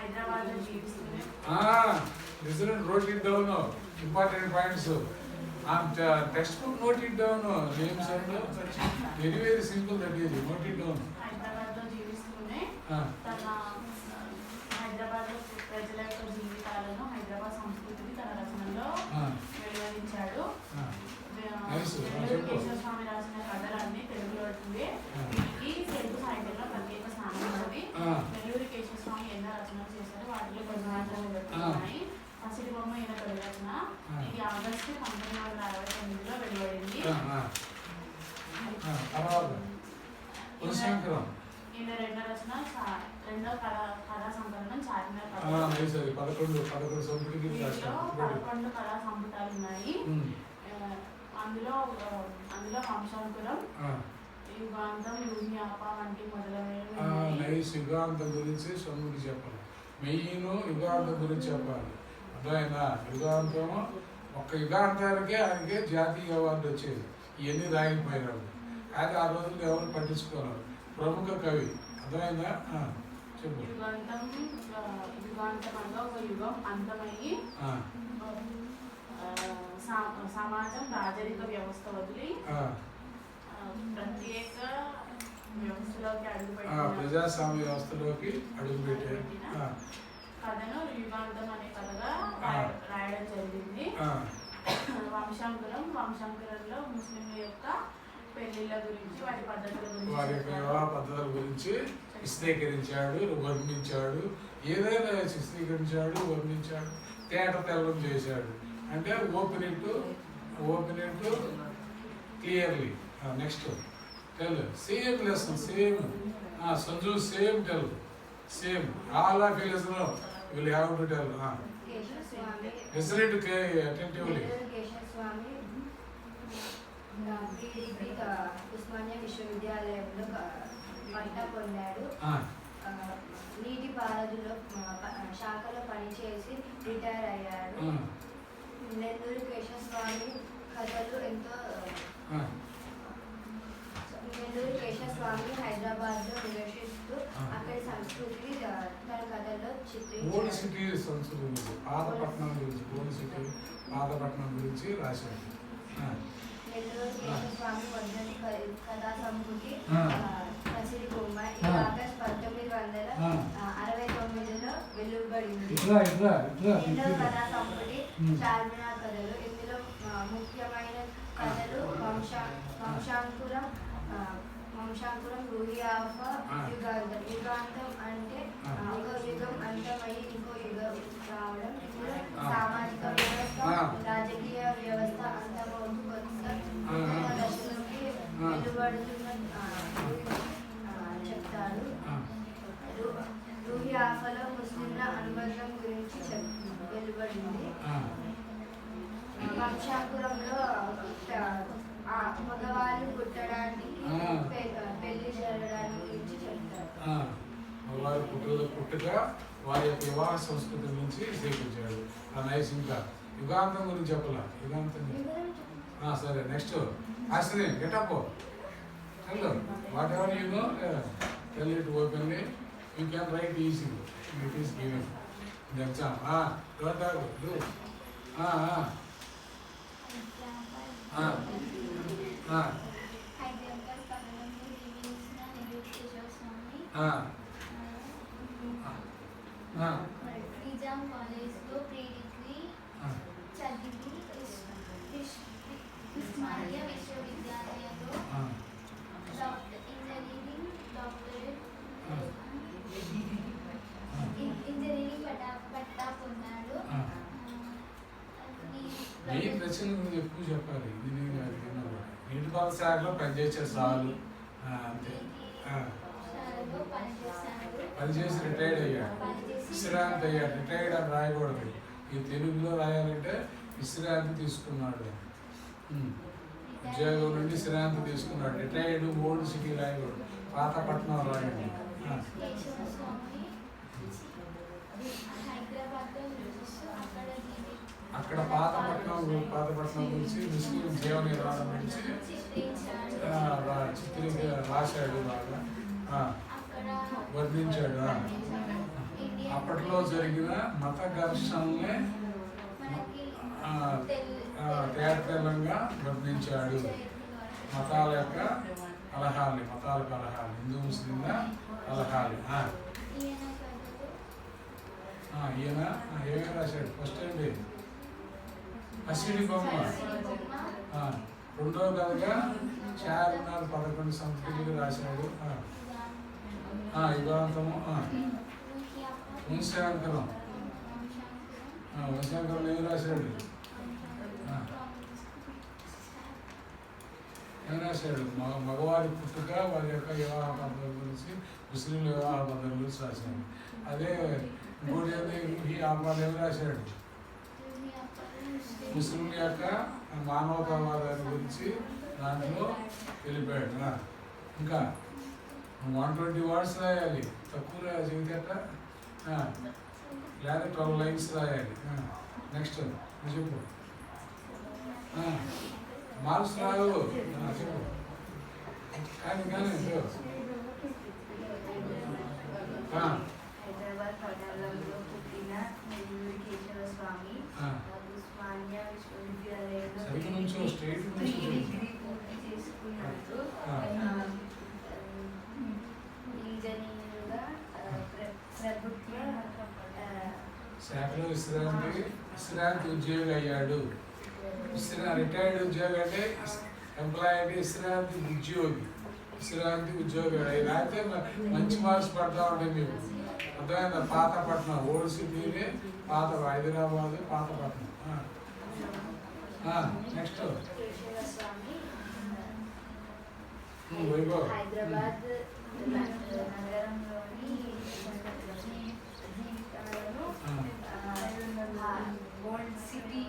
హైదరాబాద్లో జీవిస్తూనే President wrote it down. Important points. Textbook note it down. Names and very simple that is. Note it down. హైదరాబాద్లో జీవిస్తూనే తన హైదరాబాద్లో ప్రజల యొక్క జీవితాలను హైదరాబాద్ సంస్కృతిని తన రచనలో వెలువరించాడు. కేశవ స్వామి రాసిన కథలన్నీ తెలుగులో ఉంటుంది. వీటికి తెలుగు సాహిత్యంలో ప్రత్యేక స్థానం ఉన్నది. నెల్లూరి కేశవ స్వామి ఎన్నో రచనలు చేశారు. వాటిలో కొన్ని మాత్రమే ఉన్నాయి. పసిడి బొమ్మ ఈయన తొలి రచన. ఇది ఆగస్టు 1969లో వెలువడింది. ఈయన రెండో రచన రెండో కథా సంకలనం చార్మినార్. 11 కథా సంపుటాలు ఉన్నాయి. అందులో వంశాంకురం, యుగాంతం, యూనియాప వంటి మొదలైనవి. యుగాంతం గురించి సొమ్ముకి చెప్పాలి. మెయిన్ యుగాంతం గురించి చెప్పాలి. అర్థమైనా? యుగాంతము ఒక్క యుగాంతానికే ఆయనకే జాతీయ అవార్డు వచ్చేది. ఇవన్నీ రాగిపోయినాడు. కానీ ఆ రోజుల్లో ఎవరు పట్టించుకోవాలి. ప్రముఖ కవి. అర్థమైందా? చెప్పు. యుగాంతంలో ఒక యుగం అంతమయ్యి సమాజం రాజరిక వ్యవస్థ వదిలి ప్రత్యేక వ్యవస్థలోకి అడుగుపెట్టిన ప్రజాస్వామ్య వ్యవస్థలోకి అడుగుపెట్టిన కథను యుగాంతం అనే కథగా రాయడం జరిగింది. వంశాంకురంలో ముస్లింల యొక్క పెళ్లిళ్ళ గురించి, వారి పద్ధతుల గురించి, వారి యొక్క వివాహ పద్ధతుల గురించి విశదీకరించాడు, వర్ణించాడు. ఏదైనా చిత్రీకరించాడు, వర్ణించాడు, తేట తెల్లం చేశాడు. అంటే open it clearly. Next tell same lesson, same Sanju, same tell, same all of lesson will have to tell. Listen it attentively. Osmania విశ్వవిద్యాలయంలో పట్టా పొందాడు. నీటి పారుదల శాఖలో పనిచేసి రిటైర్ అయ్యాడు. నెల్లూరు కేశవస్వామి కథలు ఎంతో నెల్లూరు కేశవస్వామి హైదరాబాద్లో నివసిస్తూ అక్కడి సంస్కృతిని తన కథల్లో చిత్రించాడు. పాతపట్నం గురించి రాశాడు. నెల్లూరు కేశవస్వామి మొదటి కథా సంపుటి పసిడి బొమ్మ ఆగస్టు 1969లో వెలువడింది. రెండవ కథా సంపుటి చార్మినార్ కథలు. ఇందులో ముఖ్యమైన కథలు వంశాంకురం, రూహియాఫ, యుగాంతం. యుగాంతం అంటే ఒక యుగం అంతమయ్యి ఇంకో యుగం రావడం. ఇందులో సామాజిక వ్యవస్థ, రాజకీయ వ్యవస్థ అంతమవుతూ కొత్త దశలోకి వెలువడుతున్న చెప్తారు. రూహియాఫలో ముస్లింల అనుబంధం గురించి వెలువడింది. వంశాంకురంలో మగవాళ్ళు పుట్టడానికి, పెళ్లి జరగడానికి గురించి చెప్తారు. మగవారు పుట్టుక వారి యొక్క వివాహ సంస్కృతి నుంచి స్వీకరించాడు. నైస్. ఇంకా యుగాంతం గురించి చెప్పాలా? యుగాంతం సరే. నెక్స్ట్ ఆశ్రయం getup. Hello, what ever you know tell it openly. You can write easily. It is given in the exam. Don't do. Nizam కాలేజ్లో ప్రీ డిగ్రీ చదివి ఉస్మానియా విశ్వవిద్యాలయంలో ఇంజనీరింగ్ పట్టా పొందాడు. మెయిన్ రచన గురించి ఎక్కువ చెప్పాలి. నీటిపారుదల శాఖలో పనిచేసే చాలు, అంతే. పనిచేసి రిటైర్డ్ అయ్యాడు, విశ్రాంతి అయ్యాడు. రిటైర్డ్ అని రాయకూడదు. ఈ తెలుగులో రాయాలంటే విశ్రాంతి తీసుకున్నాడు, ఉద్యోగం నుండి విశ్రాంతి తీసుకున్నాడు. రిటైర్డ్ ఓల్డ్ సిటీ రాయకూడదు, పాతపట్నం రాయండి. అక్కడ పాతపట్నం గురించి ముస్లిం జీవన నిర్మాణం గురించి రాశాడు, బాగా వర్ణించాడు. అప్పట్లో జరిగిన మత ఘర్షణలే మనకి తేటతెల్లంగా వర్ణించాడు. మతాల యొక్క కలహాలు, హిందూ ముస్లింల కలహాలు. ఈయన ఏమేమి రాశాడు? ఫస్ట్ ఏంటి? పసిడి బొమ్మ. రెండో కథగా చార్మినార్ 11 సంస్కృతులు రాశాడు. యుగాంతము. వంశాంకరం ఏం రాశాడు? ఏం రాశాడు? మగవారి పుట్టుక, వారి యొక్క వివాహ పద్ధతుల గురించి, ముస్లింల వివాహ పద్ధతుల గురించి రాశాడు. అదే ఇంకోటి ఆపాలు ఏం రాశాడు? ముస్లింల యొక్క మానవతావాదాన్ని గురించి దాంట్లో వెళ్ళిపోయాడు. ఇంకా 120 words రాయాలి, తక్కువ చెబితే లేదా 12 lines రాయాలి. నెక్స్ట్ చెప్పు. మార్క్స్ రావు చెప్పు. కానీ హైదరాబాద్ పట్టణంలో పుట్టిన నెల్లూరి కేశవ స్వామి ఉస్మానియా విశ్వవిద్యాలయంలో డిగ్రీ పూర్తి చేసుకున్నాడు. ఇంజనీరుగా ప్రభుత్వ శాఖలో విశ్రాంతి ఉద్యోగి అయ్యాడు. రిటైర్డ్ ఉద్యోగి అంటే ఎంప్లాయ్ అంటే విశ్రాంతి ఉద్యోగి అయితే మంచి మార్క్స్ పడతా ఉంటాయి మీకు. అర్థమైందా? పాతపట్నం ఓల్డ్ సిటీనే హైదరాబాద్ పాతపట్నం. నెక్స్ట్ హైదరాబాద్ నగరంలోని జీవితాలను ఓల్డ్ సిటీ